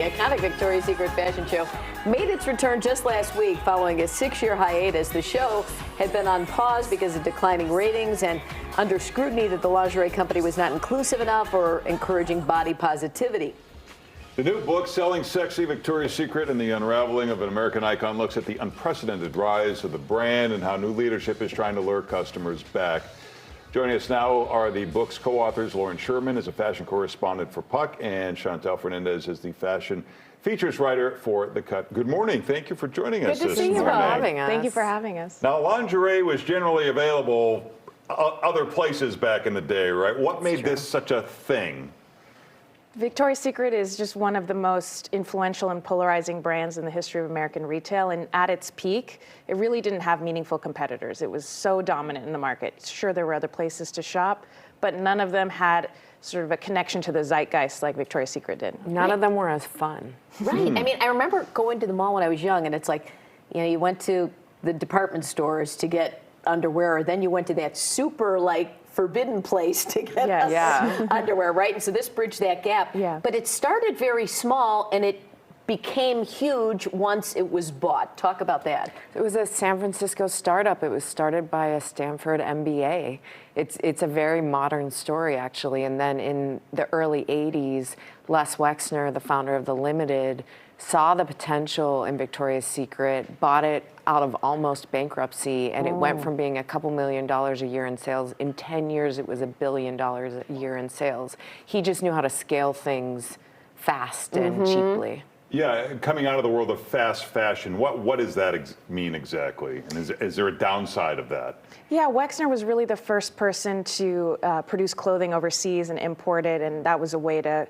Iconic Victoria's Secret fashion show made its return just last week following a 6-year hiatus. The show had been on pause because of declining ratings and under scrutiny that the lingerie company was not inclusive enough or encouraging body positivity. The new book, Selling Sexy, Victoria's Secret and the Unraveling of an American Icon, looks at the unprecedented rise of the brand and how new leadership is trying to lure customers back. Joining us now are the book's co-authors. Lauren Sherman is a fashion correspondent for Puck, and Chantel Fernandez is the fashion features writer for The Cut. Good morning. Thank you for joining us this morning. Thank you for having us. Now, lingerie was generally available other places back in the day, right? What made this such a thing? Victoria's Secret is just one of the most influential and polarizing brands in the history of American retail. And at its peak, it really didn't have meaningful competitors. It was so dominant in the market. Sure, there were other places to shop, but none of them had sort of a connection to the zeitgeist like Victoria's Secret did. None of them were as fun. Right. I mean, I remember going to the mall when I was young, and it's like, you know, you went to the department stores to get underwear, or then you went to that super, like, forbidden place to get underwear, right? And so this bridged that gap. Yeah. But it started very small, and it became huge once it was bought. Talk about that. It was a San Francisco startup. It was started by a Stanford MBA. It's a very modern story, actually. And then in the early 80s, Les Wexner, the founder of The Limited, saw the potential in Victoria's Secret, bought it out of almost bankruptcy, and it went from being a couple $1 million a year in sales. In 10 years, it was $1 billion a year in sales. He just knew how to scale things fast and cheaply. Yeah, coming out of the world of fast fashion, what does that mean exactly? And is there a downside of that? Yeah, Wexner was really the first person to produce clothing overseas and import it, and that was a way to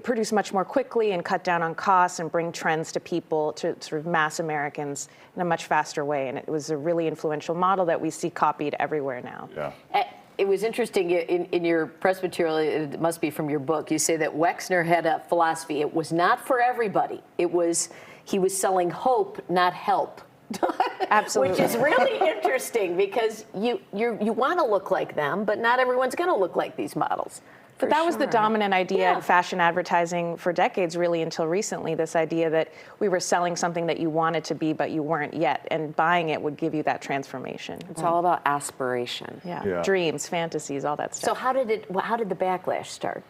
produce much more quickly and cut down on costs and bring trends to people, to sort of mass Americans in a much faster way. And it was a really influential model that we see copied everywhere now. Yeah. It was interesting in your press material, it must be from your book, you say that Wexner had a philosophy. It was not for everybody. He was selling hope, not help. Absolutely. Which is really interesting because you want to look like them, but not everyone's going to look like these models. But that was the dominant idea in fashion advertising for decades, really, until recently, this idea that we were selling something that you wanted to be, but you weren't yet, and buying it would give you that transformation. It's all about aspiration. Dreams, fantasies, all that stuff. So how did the backlash start?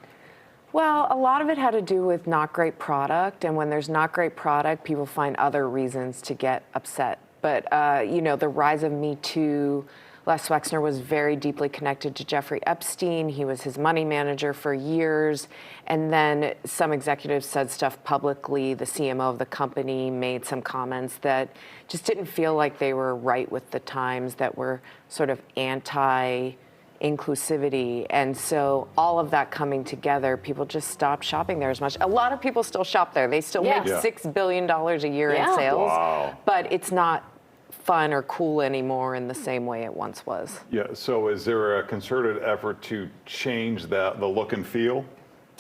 Well, a lot of it had to do with not great product, and when there's not great product, people find other reasons to get upset. But, you know, the rise of Me Too, Les Wexner was very deeply connected to Jeffrey Epstein. He was his money manager for years. And then some executives said stuff publicly. The CMO of the company made some comments that just didn't feel like they were right with the times, that were sort of anti-inclusivity. And so all of that coming together, people just stopped shopping there as much. A lot of people still shop there. They still make $6 billion a year in sales. Wow. But it's not fun or cool anymore in the same way it once was. Yeah, so is there a concerted effort to change the look and feel?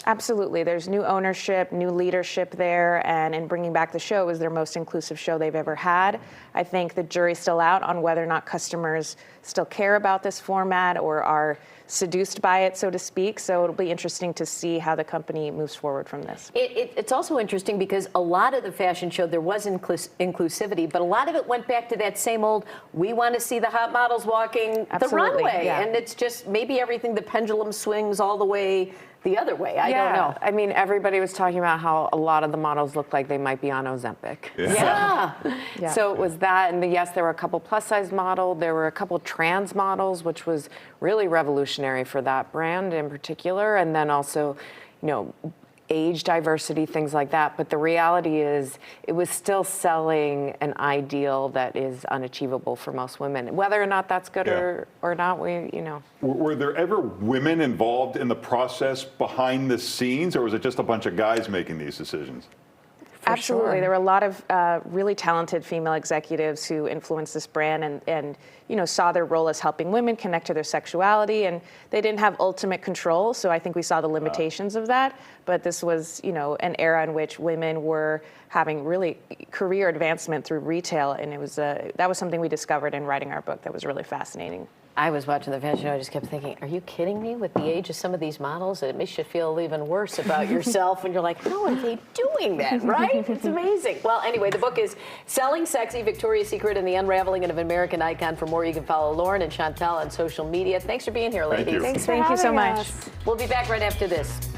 Absolutely. There's new ownership, new leadership there, and in bringing back the show, it was their most inclusive show they've ever had. I think the jury's still out on whether or not customers still care about this format or are seduced by it, so to speak. So it'll be interesting to see how the company moves forward from this. It's also interesting because a lot of the fashion show, there was inclusivity, but a lot of it went back to that same old, we want to see the hot models walking the runway. And it's just maybe everything, the pendulum swings all the way the other way. I don't know. I mean, everybody was talking about how a lot of the models looked like they might be on Ozempic. So it was that, and yes, there were a couple plus-size models. There were a couple trans models, which was really revolutionary for that brand in particular, and then also, you know, age diversity, things like that. But the reality is it was still selling an ideal that is unachievable for most women. Whether or not that's good or not, you know. Were there ever women involved in the process behind the scenes, or was it just a bunch of guys making these decisions? Absolutely. There were a lot of really talented female executives who influenced this brand and you know, saw their role as helping women connect to their sexuality, and they didn't have ultimate control. So I think we saw the limitations of that. But this was, you know, an era in which women were having really career advancement through retail, and it was that was something we discovered in writing our book that was really fascinating. I was watching the fashion show. I just kept thinking, are you kidding me? With the age of some of these models, it makes you feel even worse about yourself. And you're like, how are they doing that, right? It's amazing. Well, anyway, the book is Selling Sexy, Victoria's Secret and the Unraveling of an American Icon. For more, you can follow Lauren and Chantel on social media. Thanks for being here, ladies. Thank you. Thank you so much. us. We'll be back right after this.